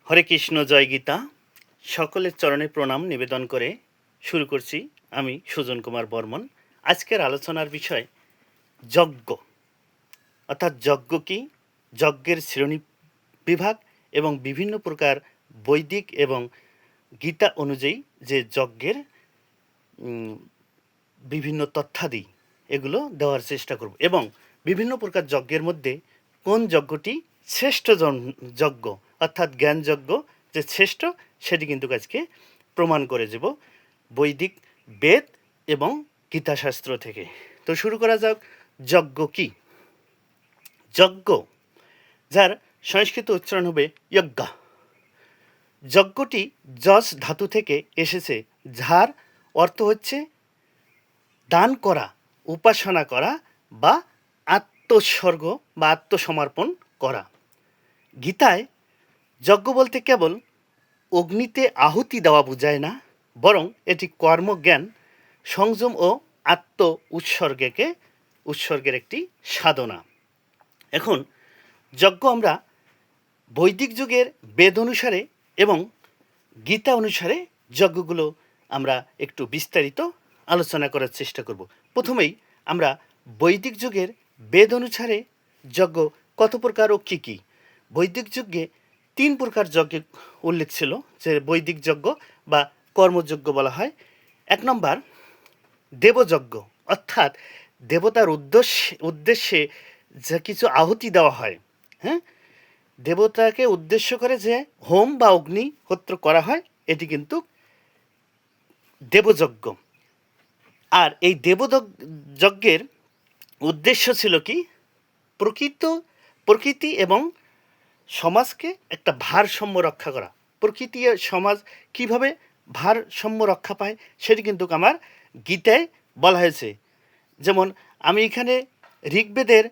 হরে কৃষ্ণ, জয় গীতা। সকলের চরণে প্রণাম নিবেদন করে শুরু করছি আমি সুজন কুমার বর্মন। আজকের আলোচনার বিষয় যজ্ঞ, অর্থাৎ যজ্ঞ কি, যজ্ঞের শ্রেণী বিভাগ এবং বিভিন্ন প্রকার বৈদিক এবং গীতা অনুযায়ী যে যজ্ঞের বিভিন্ন তথ্যাদি এগুলো দেওয়ার চেষ্টা করব এবং বিভিন্ন প্রকার যজ্ঞের মধ্যে কোন যজ্ঞটি শ্রেষ্ঠ যজ্ঞ, অর্থাৎ জ্ঞান যজ্ঞ যে শ্রেষ্ঠ সেটি কিন্তু আজকে প্রমাণ করে যাব বৈদিক বেদ এবং গীতাশাস্ত্র থেকে। তো শুরু করা যাক। যজ্ঞ কি? যজ্ঞ, যার সংস্কৃত উচ্চারণ হবে যজ্ঞ। যজ্ঞটি যশ ধাতু থেকে এসেছে, যার অর্থ হচ্ছে দান করা, উপাসনা করা বা আত্মোৎসর্গ বা আত্মসমর্পণ করা। গীতায় যজ্ঞ বলতে কেবল অগ্নিতে আহুতি দেওয়া বোঝায় না, বরং এটি কর্মজ্ঞান, সংযম ও আত্ম উৎসর্গের একটি সাধনা। এখন যজ্ঞ আমরা বৈদিক যুগের বেদ অনুসারে এবং গীতা অনুসারে যজ্ঞগুলো আমরা একটু বিস্তারিত আলোচনা করার চেষ্টা করব। প্রথমেই আমরা বৈদিক যুগের বেদ অনুসারে যজ্ঞ কত প্রকার ও কী কী। বৈদিক যুগে 3 প্রকার যজ্ঞের উল্লেখ ছিল, যে বৈদিক যজ্ঞ বা কর্মযজ্ঞ বলা হয়। 1 নম্বর দেবযজ্ঞ, অর্থাৎ দেবতার উদ্দেশ্যে যা কিছু আহুতি দেওয়া হয়, হ্যাঁ, দেবতাকে উদ্দেশ্য করে যে হোম বা অগ্নিহোত্র করা হয়, এটি কিন্তু দেবযজ্ঞ। আর এই দেবযজ্ঞের উদ্দেশ্য ছিল কি? প্রকৃতি এবং সমাজকে একটা ভারসাম্য রক্ষা করা। প্রকৃতি আর সমাজ কিভাবে ভারসাম্য রক্ষা পায় সেটি কিন্তু আমার গীতায় বলা হয়েছে। যেমন আমি এখানে ঋগ্বেদের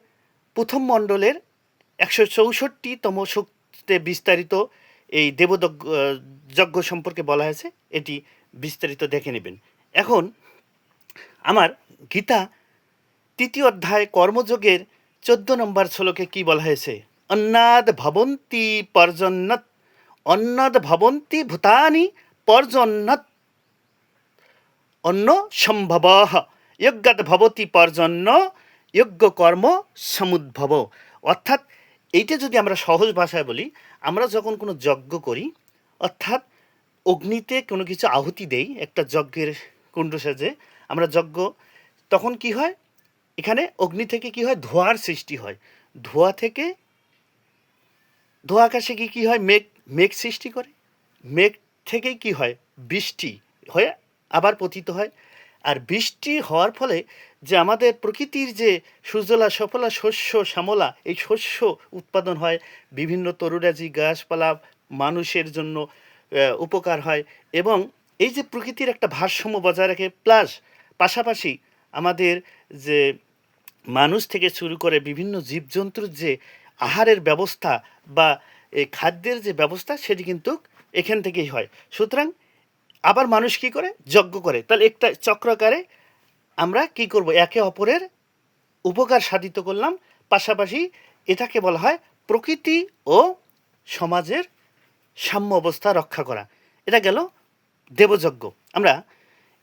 প্রথম মণ্ডলের 164তম সূক্তে বিস্তারিত এই যজ্ঞ সম্পর্কে বলা হয়েছে, এটি বিস্তারিত দেখে নেবেন। এখন আমার গীতা 3য় অধ্যায় কর্মযোগের 14 নম্বর শ্লোকে কি বলা হয়েছে? অন্নাদ ভবন্তি ভূতানি পর্জন্যৎ অন্ন সম্ভবঃ যজ্ঞাৎ ভবতি পর্জন্য যজ্ঞ কর্ম সমুদ্ভব। অর্থাৎ এইটা যদি আমরা সহজ ভাষায় বলি, আমরা যখন কোনো যজ্ঞ করি, অর্থাৎ অগ্নিতে কোনো কিছু আহুতি দেই, একটা যজ্ঞের কুণ্ড সাজে আমরা যজ্ঞ, তখন কি হয়? এখানে অগ্নি থেকে কি হয়? ধোঁয়ার সৃষ্টি হয়। ধোঁয়া আকাশে কি হয়? মেঘ সৃষ্টি করে। মেঘ থেকেই কি হয়? বৃষ্টি হয়ে আবার পতিত হয়। আর বৃষ্টি হওয়ার ফলে যে আমাদের প্রকৃতির যে সুজলা সফলা শস্য শ্যামলা, এই শস্য উৎপাদন হয়, বিভিন্ন তরুরাজি গাছপালা মানুষের জন্য উপকার হয় এবং এই যে প্রকৃতির একটা ভারসাম্য বজায় রাখে। প্লাস পাশাপাশি আমাদের যে মানুষ থেকে শুরু করে বিভিন্ন জীবজন্তুর যে আহারের ব্যবস্থা বা এই খাদ্যের যে ব্যবস্থা, সেটি কিন্তু এখান থেকেই হয়। সুতরাং আবার মানুষ কি করে? যজ্ঞ করে। তাহলে একটা চক্রাকারে আমরা কি করব? একে অপরের উপকার সাধিত করলাম। পাশাপাশি এটাকে বলা হয় প্রকৃতি ও সমাজের সাম্য অবস্থা রক্ষা করা। এটা গেল দেবযজ্ঞ। আমরা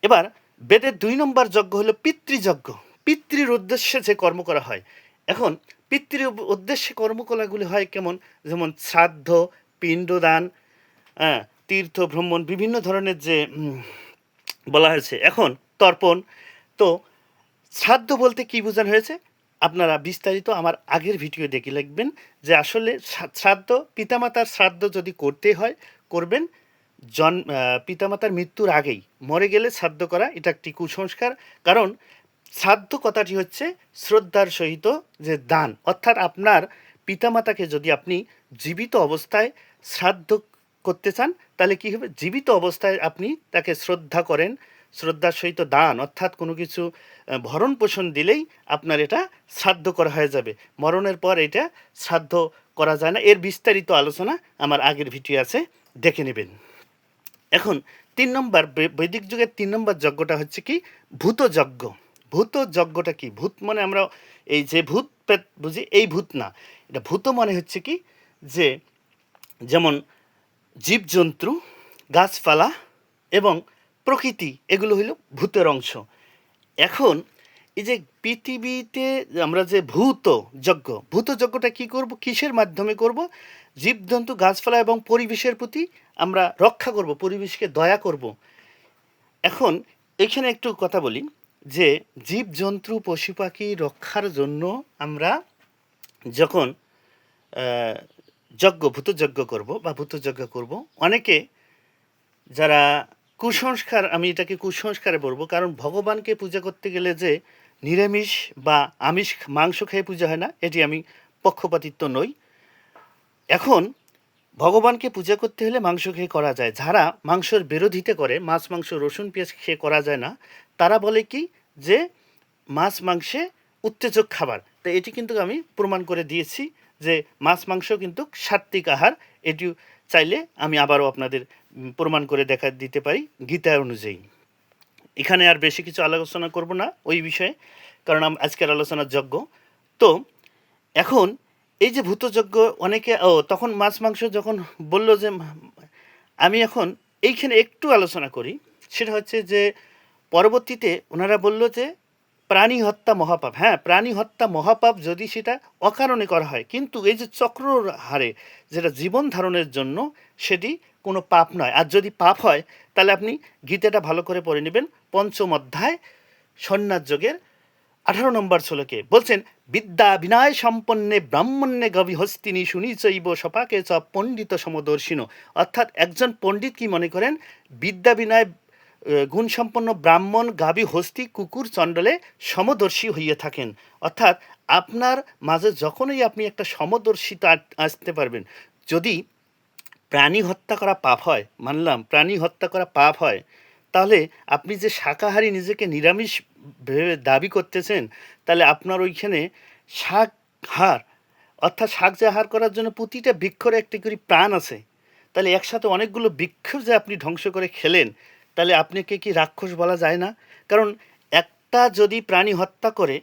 এবার বেদের 2 নম্বর যজ্ঞ হলো পিতৃযজ্ঞ। পিতৃর উদ্দেশ্যে যে কর্ম করা হয়। এখন পিতৃ উদ্দেশ্যে কর্মকলাগুলি হয় কেমন? যেমন শ্রাদ্ধ, পিণ্ডদান, তীর্থ ভ্রমণ, বিভিন্ন ধরনের যে বলা হয়েছে। এখন তর্পণ। তো শ্রাদ্ধ বলতে কি বোঝানো হয়েছে আপনারা বিস্তারিত আমার আগের ভিডিও দেখে লিখবেন, যে আসলে শ্রাদ্ধ, পিতামাতার শ্রাদ্ধ যদি করতে হয় করবেন পিতামাতার মৃত্যুর আগেই। মরে গেলে শ্রাদ্ধ করা এটা একটি কুসংস্কার। কারণ শ্রাদ্ধ কথাটি হচ্ছে শ্রদ্ধার সহিত যে দান, অর্থাৎ আপনার পিতামাতাকে যদি আপনি জীবিত অবস্থায় শ্রাদ্ধ করতে চান, তাহলে কী হবে? জীবিত অবস্থায় আপনি তাকে শ্রদ্ধা করেন, শ্রদ্ধার সহিত দান, অর্থাৎ কোনো কিছু ভরণ পোষণ দিলেই আপনার এটা শ্রাদ্ধ করা হয়ে যাবে। মরণের পর এটা শ্রাদ্ধ করা যায় না। এর বিস্তারিত আলোচনা আমার আগের ভিডিও আছে, দেখে নেবেন। এখন 3 নম্বর বৈদিক যুগের 3 নম্বর যজ্ঞটা হচ্ছে কি? ভূতযজ্ঞ। ভূতযজ্ঞটা কি? ভূত মানে আমরা এই যে ভূত প্রেত বুঝি, এই ভূত না। এটা ভূত মানে হচ্ছে কি? যে যেমন জীবজন্তু, গাছপালা এবং প্রকৃতি এগুলো হইল ভূতের অংশ। এখন এই যে পৃথিবীতে আমরা যে ভূত যজ্ঞটা কি করব, কিসের মাধ্যমে করব? জীবজন্তু, গাছপালা এবং পরিবেশের প্রতি আমরা রক্ষা করব, পরিবেশকে দয়া করব। এখন এখানে একটু কথা বলি যে জীবজন্তু, পশু পাখি রক্ষার জন্য আমরা যখন ভূতযজ্ঞ করব বা ভূতযজ্ঞ করব, অনেকে যারা কুসংস্কার, আমি এটাকে কুসংস্কারে বলবো, কারণ ভগবানকে পূজা করতে গেলে যে নিরামিষ বা আমিষ মাংস খেয়ে পূজা হয় না, এটি আমি পক্ষপাতিত্ব নই। এখন ভগবানকে পূজা করতে হলে মাংস খেয়ে করা যায়। যারা মাংসের বিরোধিতা করে, মাছ মাংস রসুন পেঁয়াজ খেয়ে করা যায় না, তারা বলে কি যে মাছ মাংসে উত্তেজক খাবার। তো এটি কিন্তু আমি প্রমাণ করে দিয়েছি যে মাছ মাংস কিন্তু সাত্ত্বিক আহার। এটি চাইলে আমি আবারও আপনাদের প্রমাণ করে দিতে পারি গীতা অনুযায়ী। এখানে আর বেশি কিছু আলোচনা করব না ওই বিষয়ে, কারণ আজকের আলোচনার যজ্ঞ। তো এখন এই যে ভূতযজ্ঞ, অনেকে তখন মাছ মাংস যখন বলল যে আমি এখন এইখানে একটু আলোচনা করি, সেটা হচ্ছে যে পরবর্তীতে ওনারা বলল যে প্রাণী হত্যা মহাপাপ। হ্যাঁ, প্রাণী হত্যা মহাপাপ যদি সেটা অকারণে করা হয়, কিন্তু এই যে চক্রর হারে যেটা জীবন ধারণের জন্য, সেটি কোনো পাপ নয়। আর যদি পাপ হয় তাহলে আপনি গীতাটা ভালো করে পড়ে নেবেন। পঞ্চম অধ্যায় সন্ন্যাস যোগের 18 নম্বর শ্লোকে বলছেন, বিদ্যা বিনয় সম্পন্নে ব্রাহ্মণ্যে গভীহস্তিনী শুনিচৈব সপাকে চ পণ্ডিত সমদর্শিন। অর্থাৎ একজন পণ্ডিত কি মনে করেন? বিদ্যা বিনয় গুণসম্পন্ন ব্রাহ্মণ, গাভী, হস্তি, কুকুর, চণ্ডলে সমদর্শী হইয়া থাকেন। অর্থাৎ আপনার মাঝে যখনই আপনি একটা সমদর্শিতা আসতে পারবেন। যদি প্রাণী হত্যা করা পাপ হয়, মানলাম প্রাণী হত্যা করা পাপ হয়, তাহলে আপনি যে শাকাহারী নিজেকে নিরামিষ ভেবে দাবি করতেছেন, তাহলে আপনার ওইখানে শাকহার, অর্থাৎ শাক যে আহার করার জন্য প্রতিটা বৃক্ষর একটি করে প্রাণ আছে, তাহলে একসাথে অনেকগুলো বৃক্ষ যে আপনি ধ্বংস করে খেলেন, তাহলে আপনাকে কি রাক্ষস বলা যায় না? কারণ একটা যদি প্রাণী হত্যা করে,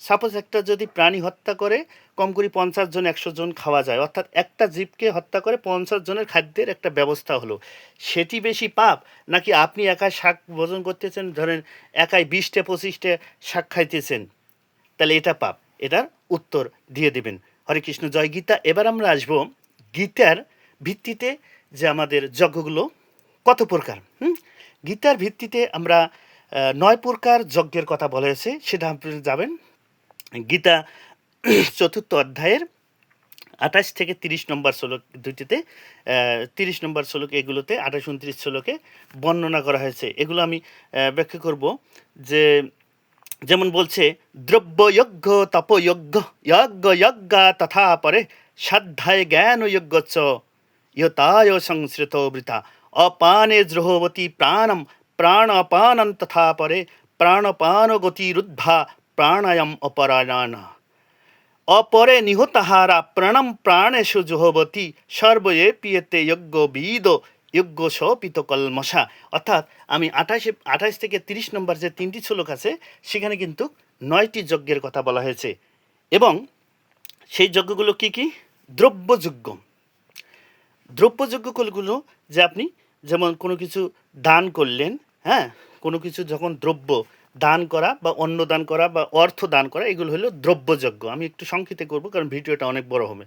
সাপোজ একটা যদি প্রাণী হত্যা করে কম করে 50 জন 100 জন খাওয়া যায়, অর্থাৎ একটা জীবকে হত্যা করে 50 জনের খাদ্যের একটা ব্যবস্থা হলো। সেটি বেশি পাপ, নাকি আপনি একাই শাক ভোজন করতেছেন, ধরেন একাই 20টে 25টে শাক খাইতেছেন, তাহলে এটা পাপ? এটার উত্তর দিয়ে দেবেন। হরে কৃষ্ণ, জয় গীতা। এবার আমরা আসব গীতার ভিত্তিতে যে আমাদের যজ্ঞগুলো কত প্রকার। গীতার ভিত্তিতে আমরা 9 প্রকার যজ্ঞের কথা বলা হয়েছে, সেটা আপনি যাবেন গীতা 4th অধ্যায়ের 28 থেকে 30 নম্বর শ্লোক দুইটিতে। 30 নম্বর শ্লোক এগুলোতে 28 29 শ্লোকে বর্ণনা করা হয়েছে। এগুলো আমি ব্যাখ্যা করব। যে যেমন বলছে, দ্রব্যযজ্ঞ তপযজ্ঞ যজ্ঞ যজ্ঞা তথা পরে সাধ্যায় জ্ঞান যজ্ঞ চ ইয়তায় সংসৃত বৃতা অপানে দ্রোহবতী প্রাণম প্রাণপানম তথা পরে প্রাণপান গতিরুদ্ধা প্রাণায়াম অপরায়ণা অপরে নিহতাহারা প্রণম প্রাণেশু জুহবতী সর্বয়ে পিয়েতে যজ্ঞ বিদ যজ্ঞ সপিত কলমশা। অর্থাৎ আমি 28 থেকে 30 নম্বর যে 3টি শ্লোক আছে, সেখানে কিন্তু 9টি যজ্ঞের কথা বলা হয়েছে। এবং সেই যজ্ঞগুলো কি কি? দ্রব্যযজ্ঞ। দ্রব্যযজ্ঞগুলো যে আপনি যেমন কোনো কিছু দান করলেন, হ্যাঁ, কোনো কিছু যখন দ্রব্য দান করা বা অন্ন দান করা বা অর্থ দান করা, এগুলো হলো দ্রব্যযজ্ঞ। আমি একটু সংক্ষেপে করব কারণ ভিডিওটা অনেক বড় হবে।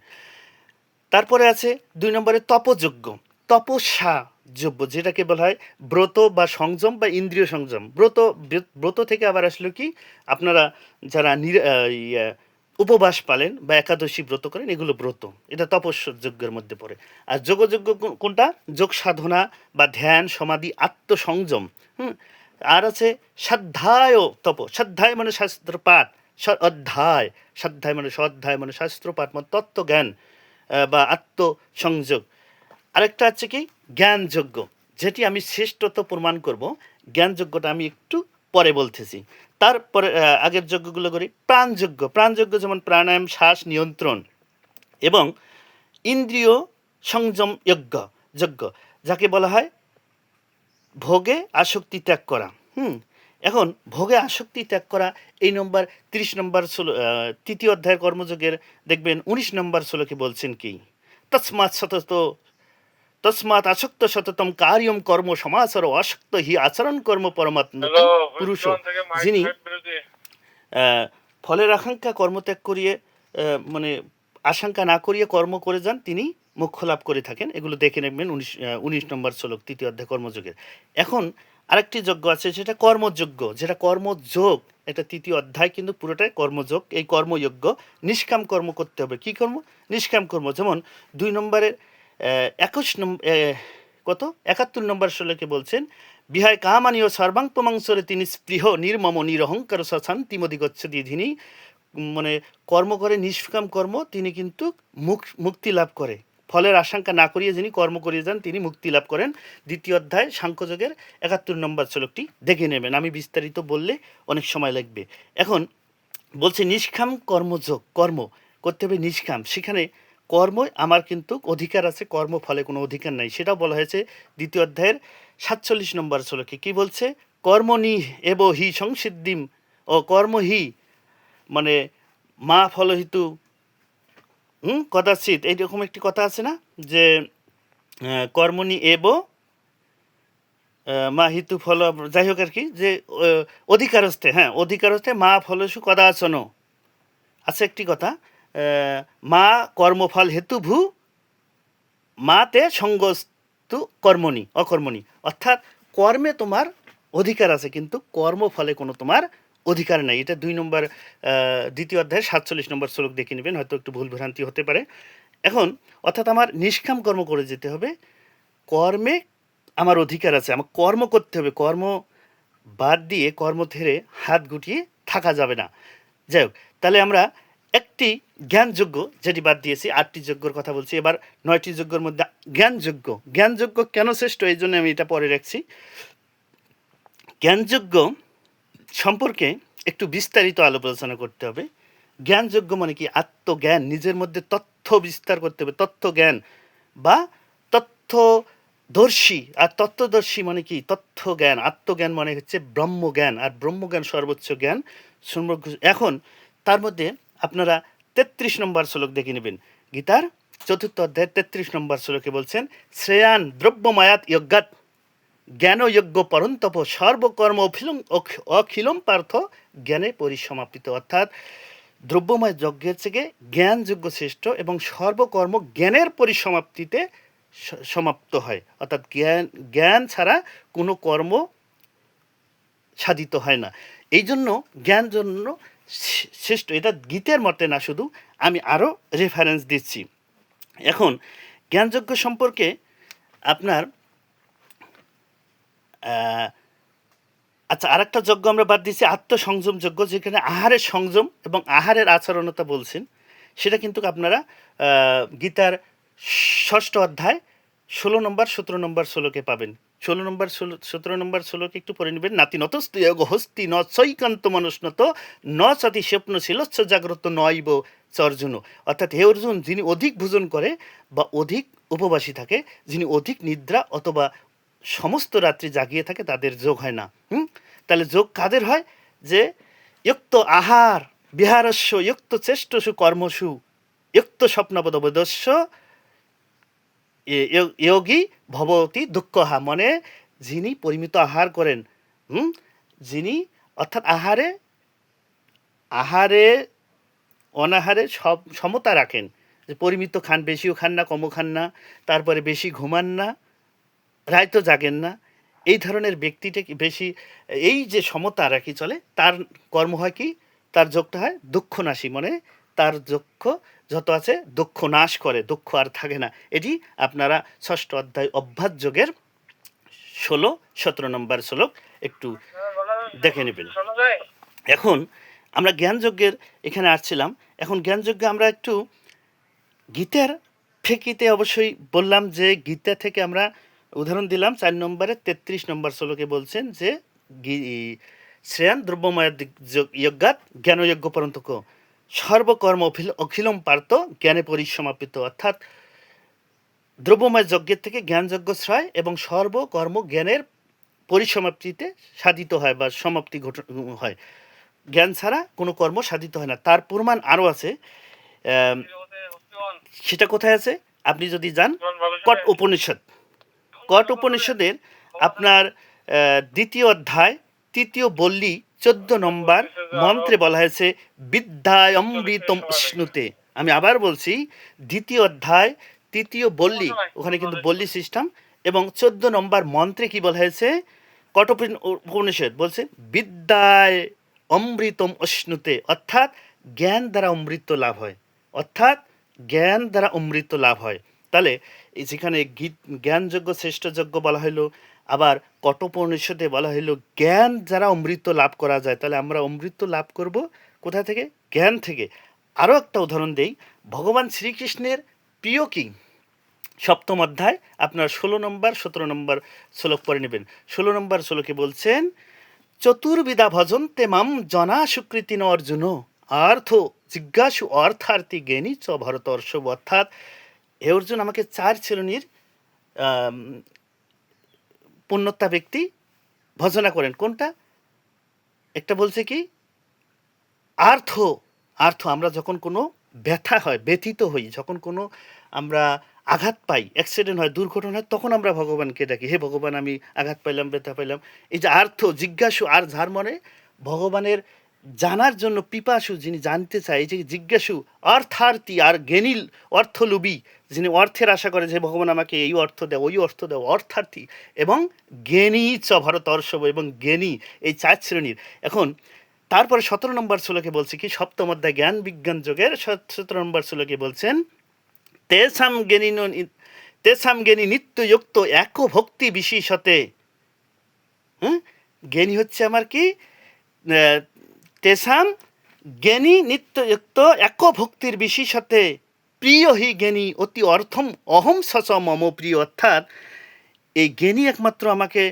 তারপরে আছে 2 নম্বরে তপযজ্ঞ, তপস্যা যজ্ঞ, যেটাকে বলা হয় ব্রত বা সংযম বা ইন্দ্রিয় সংযম। ব্রত থেকে আবার আসলো কি, আপনারা যারা উপবাস পালেন বা একাদশী ব্রত করেন, এগুলো ব্রত, এটা তপস্য যজ্ঞের মধ্যে পড়ে। আর যোগযজ্ঞ কোনটা? যোগ সাধনা বা ধ্যান, সমাধি, আত্মসংযম। আর আছে স্বাধ্যায় তপ। স্বাধ্যায় মানে শাস্ত্রপাঠ, অধ্যায়, স্বাধ্যায় মানে স্বাধ্যায় মানে শাস্ত্রপাঠ মানে তত্ত্বজ্ঞান বা আত্মসংযোগ। আরেকটা আছে কি জ্ঞানযজ্ঞ, যেটি আমি শ্রেষ্ঠত্ব প্রমাণ করব। জ্ঞানযজ্ঞটা আমি একটু পরে বলতেছি। তারপরে আগের যজ্ঞগুলো করি প্রাণযজ্ঞ। প্রাণযজ্ঞ যেমন প্রাণায়াম, শ্বাস নিয়ন্ত্রণ এবং ইন্দ্রিয় সংযম যজ্ঞ, যাকে বলা হয় ভোগে আসক্তি ত্যাগ করা। এখন ভোগে আসক্তি ত্যাগ করা, এই নম্বর 30 নম্বর 3য় অধ্যায়ের কর্মযোগের দেখবেন 19 নম্বর শ্লোকে বলছেন কি, তস্মাৎ তস্মাৎ আসক্ত সততম কার্যম কর্ম সমাচর অসক্ত হি আচরণ কর্ম পরমাত্মা পুরুষ, যিনি ফলের আকাঙ্ক্ষা কর্মত্যাগ করিয়ে মানে আশঙ্কা না করিয়ে কর্ম করে যান, তিনি মোক্ষ লাভ করে থাকেন। এগুলো দেখে নেবেন 19 নম্বর শ্লোক, তৃতীয় অধ্যায় কর্মযোগের। এখন আরেকটি যজ্ঞ আছে, সেটা কর্মযজ্ঞ, যেটা কর্মযোগ। এটা তৃতীয় অধ্যায়, কিন্তু পুরোটাই কর্মযোগ। এই কর্মযজ্ঞ নিষ্কাম কর্ম করতে হবে। কি কর্ম? নিষ্কাম কর্ম। যেমন 2 নম্বরের 21 নম্বর কত 71 নম্বর শ্লোকে বলছেন, বিহায় কামানীয় সর্বাঙ্কমাংসরে তিনি স্পৃহ নির্মম নিরহংকার শান্তিমধিগচ্ছতি, যিনি মানে কর্ম করে নিষ্কাম কর্ম, তিনি কিন্তু মুক্তি লাভ করে। ফলের আশঙ্কা না করিয়ে যিনি কর্ম করিয়ে যান, তিনি মুক্তি লাভ করেন। দ্বিতীয় অধ্যায় সাংখ্যযোগের 71 নম্বর শ্লোকটি দেখে নেবেন। আমি বিস্তারিত বললে অনেক সময় লাগবে। এখন বলছে নিষ্কাম কর্মযোগ, কর্ম করতে হবে নিষ্কাম। সেখানে কর্ম আমার কিন্তু অধিকার আছে, কর্মফলে কোনো অধিকার নাই, সেটাও বলা হয়েছে দ্বিতীয় অধ্যায়ের 47 নম্বর শ্লোকে। কি বলছে? কর্মনি এব হি সংসিদ্ধিম, ও কর্ম হি মানে মা ফলহিতু কদাচিৎ, এইরকম একটি কথা আছে না, যে কর্মনি এব মা হিতু ফল, যাই হোক আর কি, যে অধিকারস্থে, হ্যাঁ অধিকারস্থে মা ফলসু কদাচন আছে একটি কথা, মা কর্মফল হেতু ভূ মাতে সঙ্গস্তু কর্মণি অকর্মণি, অর্থাৎ কর্মে তোমার অধিকার আছে, কিন্তু কর্মফলে কোনো তোমার অধিকার নাই। এটা 2 নম্বর দ্বিতীয় অধ্যায়ের 47 নম্বর শ্লোক দেখে নেবেন, হয়তো একটু ভুল ভ্রান্তি হতে পারে। এখন অর্থাৎ আমার নিষ্কাম কর্ম করে যেতে হবে, কর্মে আমার অধিকার আছে, আমার কর্ম করতে হবে, কর্ম বাদ দিয়ে কর্ম ধরে হাত গুটিয়ে থাকা যাবে না। যাই হোক, তাহলে আমরা একটি জ্ঞানযোগ্য যেটি বাদ দিয়েছি, 8টি যজ্ঞর কথা বলছি। এবার 9টি যজ্ঞের মধ্যে জ্ঞানযোগ্য। জ্ঞানযোগ্য কেন শ্রেষ্ঠ, এই জন্য আমি এটা পরে রাখছি। জ্ঞানযোগ্য সম্পর্কে একটু বিস্তারিত আলোচনা করতে হবে। জ্ঞানযোগ্য মানে কি? আত্মজ্ঞান, নিজের মধ্যে তথ্য বিস্তার করতে হবে, তথ্য জ্ঞান বা তথ্যদর্শী। আর তত্ত্বদর্শী মানে কি? তথ্য জ্ঞান। আত্মজ্ঞান মানে হচ্ছে ব্রহ্মজ্ঞান, আর ব্রহ্মজ্ঞান সর্বোচ্চ জ্ঞান। এখন তার মধ্যে আপনারা 33 নম্বর শ্লোক দেখে নেবেন। গীতার 4th অধ্যায়ের 33 নম্বর শ্লোকে বলছেন, শ্রেয়ান দ্রব্যমায়াত যজ্ঞাৎ জ্ঞানযজ্ঞ পরন্তপ সর্বকর্ম অখিলম পার্থ জ্ঞানে পরিসমাপিত। অর্থাৎ দ্রব্যময় যজ্ঞের থেকে জ্ঞানযজ্ঞ শ্রেষ্ঠ, এবং সর্বকর্ম জ্ঞানের পরিসমাপ্তিতে সমাপ্ত হয়। অর্থাৎ জ্ঞান ছাড়া কোনো কর্ম সাধিত হয় না। এই জন্য জ্ঞান জন্য শ্রেষ্ঠ। এটা গীতের মতে না, শুধু আমি আরও রেফারেন্স দিচ্ছি। এখন জ্ঞানযজ্ঞ সম্পর্কে আপনার আচ্ছা, আরেকটা যজ্ঞ আমরা বাদ দিচ্ছি, আত্মসংযম যজ্ঞ, যেখানে আহারের সংযম এবং আহারের আচরণতা বলছেন। সেটা কিন্তু আপনারা গীতার 6ষ্ঠ অধ্যায় 16 নম্বর 17 নম্বর শ্লোকে পাবেন। 16 নম্বর 17 নম্বর শ্লোকে একটু পড়ে নেবেন। নাতি নতস্তু হস্তি ন চৈকান্ত মনস্নত ন সতি স্বপ্নশীলচ্ছ জাগ্রত নৈব চ অর্জুন। অর্থাৎ হে অর্জুন, যিনি অধিক ভোজন করে বা অধিক উপবাসী থাকে, যিনি অধিক নিদ্রা অথবা সমস্ত রাত্রি জাগিয়ে থাকে, তাদের যোগ হয় না। তাহলে যোগ কাদের হয়? যে যুক্ত আহার বিহারস্য যুক্ত চেষ্টসু কর্মসু যুক্ত স্বপ্নবদস্য যোগী ভবতি দুঃখহা, মানে যিনি পরিমিত আহার করেন, যিনি অর্থাৎ আহারে অনাহারে সব সমতা রাখেন, যে পরিমিত খান, বেশিও খান না, কমও খান না, তারপরে বেশি ঘুমান না, রায়তো জাগেন না, এই ধরনের ব্যক্তিটাকে বেশি এই যে সমতা রাখি চলে, তার কর্ম হয় কি? তার যোগটা হয় দুঃখনাশী, মানে তার দুঃখ যত আছে দুঃখ নাশ করে, দুঃখ আর থাকে না। এটি আপনারা 6ষ্ঠ অধ্যায় অভ্যাস যোগের 16-17 নম্বর শ্লোক একটু দেখে নেবেন। এখন আমরা জ্ঞানযজ্ঞের এখানে আসছিলাম। এখন জ্ঞানযজ্ঞে আমরা একটু গীতার ফেকিতে অবশ্যই বললাম, যে গীতা থেকে আমরা উদাহরণ দিলাম। 4 নম্বরের 33 নম্বর শ্লোকে বলছেন যে শ্রেয়ান দ্রব্যময় যজ্ঞাৎ জ্ঞানযজ্ঞ পরন্তক সর্বকর্ম অখিলম পার্থ জ্ঞানে পরিসমাপিত। অর্থাৎ দ্রব্যময় যজ্ঞের থেকে জ্ঞানযজ্ঞ শ্রয়, এবং সর্বকর্ম জ্ঞানের পরিসমাপ্তিতে সাধিত হয় বা সমাপ্তি হয়। জ্ঞান ছাড়া কোনো কর্ম সাধিত হয় না। তার প্রমাণ আরও আছে। সেটা কোথায় আছে? আপনি যদি যান কট উপনিষদ, কট উপনিষদের আপনার দ্বিতীয় অধ্যায় তৃতীয় বল্লী 14 নম্বর মন্ত্রে বলা হয়েছে বিদ্যায় অমৃতম উষ্ণুতে। আমি আবার বলছি, দ্বিতীয় অধ্যায় তৃতীয় বল্লী, ওখানে কিন্তু বল্লী সিস্টেম, এবং 14 নম্বর মন্ত্রে কি বলা হয়েছে, উপনিষদ বলছে বিদ্যায় অমৃতম উষ্ণুতে, অর্থাৎ জ্ঞান দ্বারা অমৃত লাভ হয়, অর্থাৎ জ্ঞান দ্বারা অমৃত লাভ হয়। তাহলে যেখানে জ্ঞানযোগ্য শ্রেষ্ঠযোগ্য বলা হইলো, আবার কঠোপনিষদে বলা হইলো জ্ঞান দ্বারা অমৃত লাভ করা যায়। তাহলে আমরা অমৃত লাভ করব কোথা থেকে? জ্ঞান থেকে। আরও একটা উদাহরণ দেই, ভগবান শ্রীকৃষ্ণের প্রিয় কি? সপ্তম অধ্যায় আপনার 16 নম্বর 17 নম্বর শ্লোক পড়ে নেবেন। 16 নম্বর শ্লোকে বলছেন চতুর্বিধা ভজন্তে মাম জনা সুকৃতি ন অর্জুন আর্থ জিজ্ঞাসু অর্থার্থী জ্ঞানী চ ভরতর্ষভ। অর্থাৎ হে অর্জুন, আমাকে 4 শ্রেণীর পুণ্যতা ব্যক্তি ভজনা করেন। কোনটা? একটা বলছে কি আর্থ, আর্থ আমরা যখন কোনো ব্যথা হয়, ব্যথিত হই, যখন কোনো আমরা আঘাত পাই, অ্যাক্সিডেন্ট হয়, দুর্ঘটনা হয়, তখন আমরা ভগবানকে ডাকি, হে ভগবান আমি আঘাত পাইলাম, ব্যথা পাইলাম। এই যে আর্থ জিজ্ঞাসু, আর যার মনে ভগবানের জানার জন্য পিপাসু, যিনি জানতে চায়, এই যে জিজ্ঞাসু, অর্থার্থী আর জ্ঞানীল অর্থলোভী, যিনি অর্থের আশা করে যে ভগবান আমাকে এই অর্থ দাও, ওই অর্থ দাও, অর্থার্থী, এবং জ্ঞানী চ ভরতর্ষভ, এবং জ্ঞানী, এই 4 শ্রেণীর। এখন তারপরে 17 নম্বর শ্লোকে বলছে কি, সপ্তম অধ্যায় জ্ঞান বিজ্ঞান যোগের 17 নম্বর শ্লোকে বলছেন তেসাম জ্ঞানী নিত্যযুক্ত এক ভক্তি বিশেষতে। হ্যাঁ, জ্ঞানী হচ্ছে আমার কি, তেসাম জ্ঞানী নিত্যযুক্ত এক ভক্তির বিশেষতে প্রিয় হি জ্ঞানী অতি অর্থম অহম সচ মম প্রিয়। অর্থাৎ এই জ্ঞানী একমাত্র আমাকে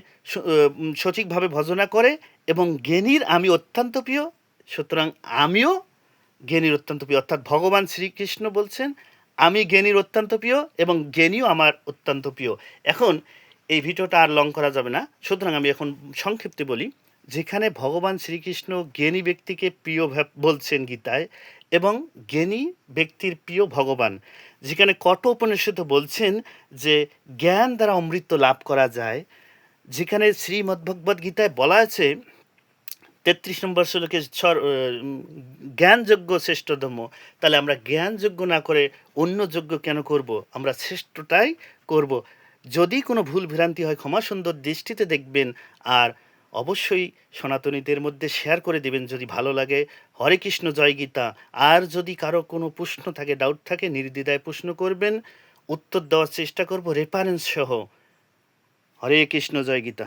সঠিকভাবে ভজনা করে, এবং জ্ঞানীর আমি অত্যন্ত প্রিয়, সুতরাং আমিও জ্ঞানীর অত্যন্ত প্রিয়। অর্থাৎ ভগবান শ্রীকৃষ্ণ বলছেন আমি জ্ঞানীর অত্যন্ত প্রিয়, এবং জ্ঞানীও আমার অত্যন্ত প্রিয়। এখন এই ভিডিওটা আর লং করা যাবে না, সুতরাং আমি এখন সংক্ষিপ্তে বলি। যেখানে ভগবান শ্রীকৃষ্ণ জ্ঞানী ব্যক্তিকে প্রিয় বলছেন গীতায়, এবং জ্ঞানী ব্যক্তির প্রিয় ভগবান, যেখানে কঠ উপনিষদে বলছেন যে জ্ঞান দ্বারা অমৃত লাভ করা যায়, যেখানে শ্রীমদ্ভগবদ্ গীতায় বলা আছে 33 নম্বর শ্লোকে জ্ঞানযোগ্য শ্রেষ্ঠ ধর্ম। তাহলে আমরা জ্ঞানযোগ্য না করে অন্য যোগ্য কেন করব? আমরা শ্রেষ্ঠটাই করব। যদি কোনো ভুল ভ্রান্তি হয় ক্ষমা সুন্দর দৃষ্টিতে দেখবেন, আর অবশ্যই সনাতনীদের মধ্যে শেয়ার করে দেবেন যদি ভালো লাগে। হরে কৃষ্ণ, জয় গীতা। আর যদি কারো কোনো প্রশ্ন থাকে, ডাউট থাকে, নির্দ্বিধায় প্রশ্ন করবেন, উত্তর দেওয়ার চেষ্টা করব রেফারেন্স সহ। হরে কৃষ্ণ, জয় গীতা।